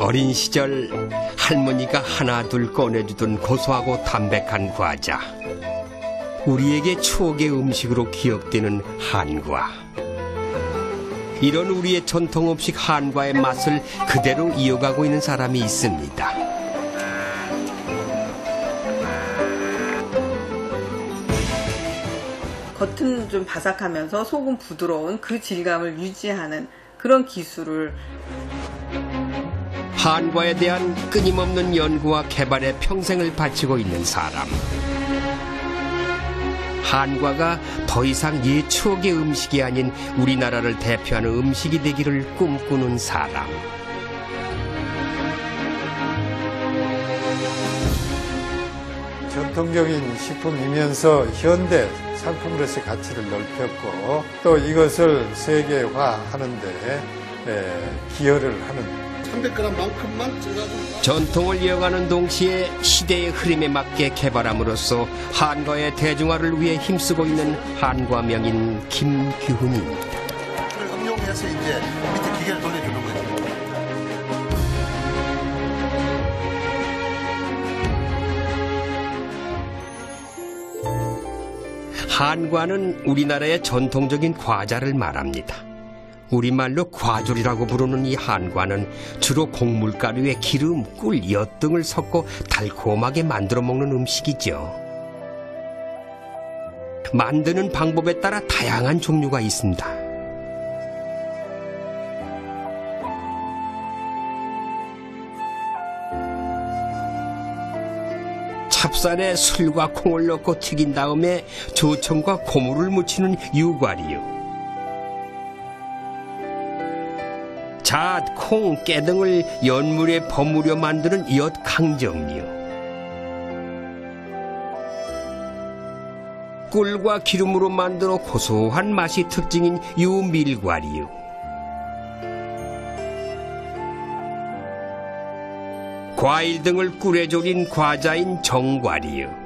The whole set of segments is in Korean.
어린 시절 할머니가 하나둘 꺼내주던 고소하고 담백한 과자. 우리에게 추억의 음식으로 기억되는 한과. 이런 우리의 전통 음식 한과의 맛을 그대로 이어가고 있는 사람이 있습니다. 겉은 좀 바삭하면서 속은 부드러운 그 질감을 유지하는 그런 기술을 한과에 대한 끊임없는 연구와 개발에 평생을 바치고 있는 사람. 한과가 더 이상 옛 추억의 음식이 아닌 우리나라를 대표하는 음식이 되기를 꿈꾸는 사람. 전통적인 식품이면서 현대 상품으로서의 가치를 넓혔고 또 이것을 세계화하는 데 기여를 하는 300g만큼만 들어가고 전통을 이어가는 동시에 시대의 흐름에 맞게 개발함으로써 한과의 대중화를 위해 힘쓰고 있는 한과 명인 김규훈입니다. 그걸 응용해서 이제 밑에 기계를 돌려주는 거죠. 한과는 우리나라의 전통적인 과자를 말합니다. 우리말로 과줄이라고 부르는 이 한과는 주로 곡물가루에 기름, 꿀, 엿 등을 섞고 달콤하게 만들어 먹는 음식이죠. 만드는 방법에 따라 다양한 종류가 있습니다. 찹쌀에 술과 콩을 넣고 튀긴 다음에 조청과 고무를 묻히는 유과류. 잣, 콩, 깨 등을 연물에 버무려 만드는 엿강정류. 꿀과 기름으로 만들어 고소한 맛이 특징인 유밀과류. 과일 등을 꿀에 졸인 과자인 정과류.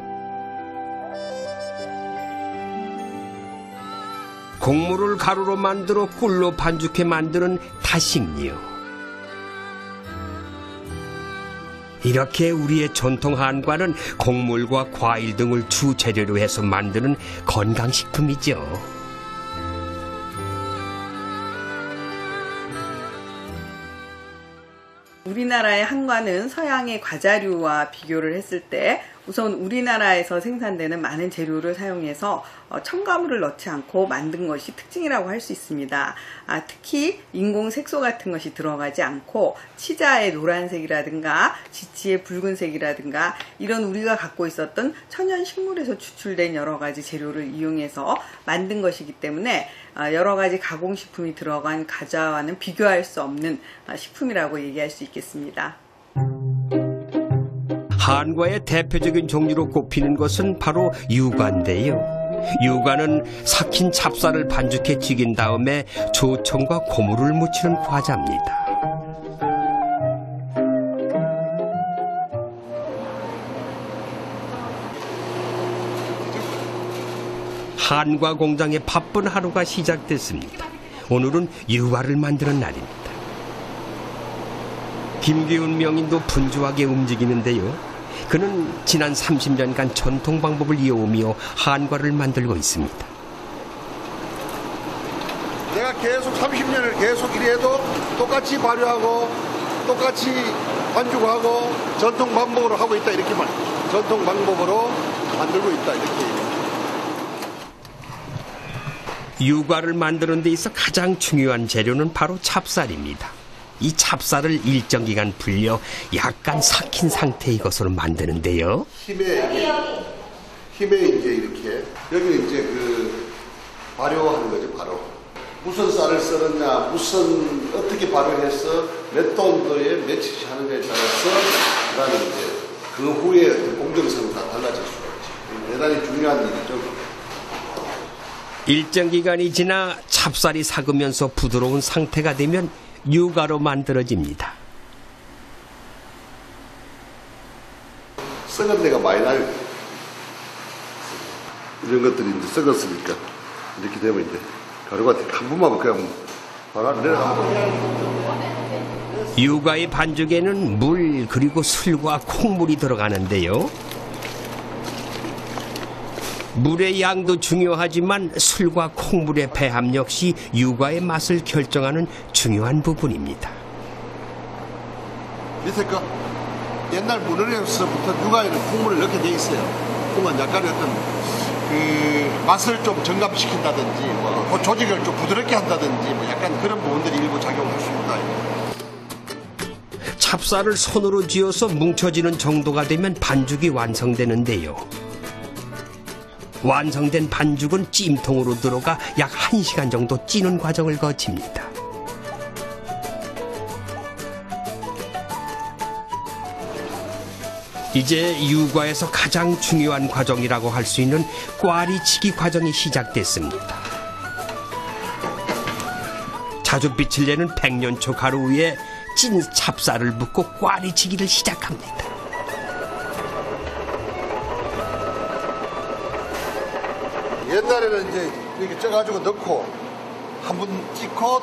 곡물을 가루로 만들어 꿀로 반죽해 만드는 다식류. 이렇게 우리의 전통 한과는 곡물과 과일 등을 주 재료로 해서 만드는 건강식품이죠. 우리나라의 한과는 서양의 과자류와 비교를 했을 때 우선 우리나라에서 생산되는 많은 재료를 사용해서 첨가물을 넣지 않고 만든 것이 특징이라고 할 수 있습니다. 특히 인공 색소 같은 것이 들어가지 않고 치자의 노란색이라든가 지치의 붉은색이라든가 이런 우리가 갖고 있었던 천연 식물에서 추출된 여러 가지 재료를 이용해서 만든 것이기 때문에 여러 가지 가공식품이 들어간 과자와는 비교할 수 없는 식품이라고 얘기할 수 있겠습니다. 한과의 대표적인 종류로 꼽히는 것은 바로 유과인데요. 유과는 삭힌 찹쌀을 반죽해 튀긴 다음에 조청과 고무를 묻히는 과자입니다. 한과 공장의 바쁜 하루가 시작됐습니다. 오늘은 유과를 만드는 날입니다. 김규훈 명인도 분주하게 움직이는데요. 그는 지난 30년간 전통 방법을 이어오며 한과를 만들고 있습니다. 내가 계속 30년을 계속 일해도 똑같이 발효하고 똑같이 반죽하고 전통 방법으로 하고 있다 이렇게 말이죠. 전통 방법으로 만들고 있다 이렇게. 유과를 만드는 데 있어 가장 중요한 재료는 바로 찹쌀입니다. 이 찹쌀을 일정 기간 불려 약간 삭힌 상태의 것으로 만드는데요. 힘에 이제 이렇게 여기는 이제 그 발효하는 거죠. 발효. 무슨 쌀을 쓰느냐, 무슨 어떻게 발효해서 몇 온도에 며칠씩 하느냐에 따라서 그다음에 이제 그 후에 공정성은 다 달라질 수가 있죠. 대단히 중요한 일이죠. 일정 기간이 지나 찹쌀이 삭으면서 부드러운 상태가 되면 유과로 만들어집니다. 썩은 데가 많이 나요. 이런 것들이 이제 썩었으니까 이렇게 되면 이제 가루가 한 번만 그냥 바로 내려가면 유과의 반죽에는 물 그리고 술과 콩물이 들어가는데요. 물의 양도 중요하지만 술과 콩물의 배합 역시 유과의 맛을 결정하는 중요한 부분입니다. 밑에 거 옛날 문헌에서부터 유과에는 콩물을 넣게 돼 있어요. 그러면 약간 어떤 그 맛을 좀 정감시킨다든지 그 조직을 좀 부드럽게 한다든지 약간 그런 부분들이 일부 작용할 수 있다. 찹쌀을 손으로 쥐어서 뭉쳐지는 정도가 되면 반죽이 완성되는데요. 완성된 반죽은 찜통으로 들어가 약 1시간 정도 찌는 과정을 거칩니다. 이제 유과에서 가장 중요한 과정이라고 할 수 있는 꽈리치기 과정이 시작됐습니다. 자줏빛을 내는 백년초 가루 위에 찐 찹쌀을 붓고 꽈리치기를 시작합니다. 옛날에는 이제 이렇게 쪄가지고 넣고 한 번 찍고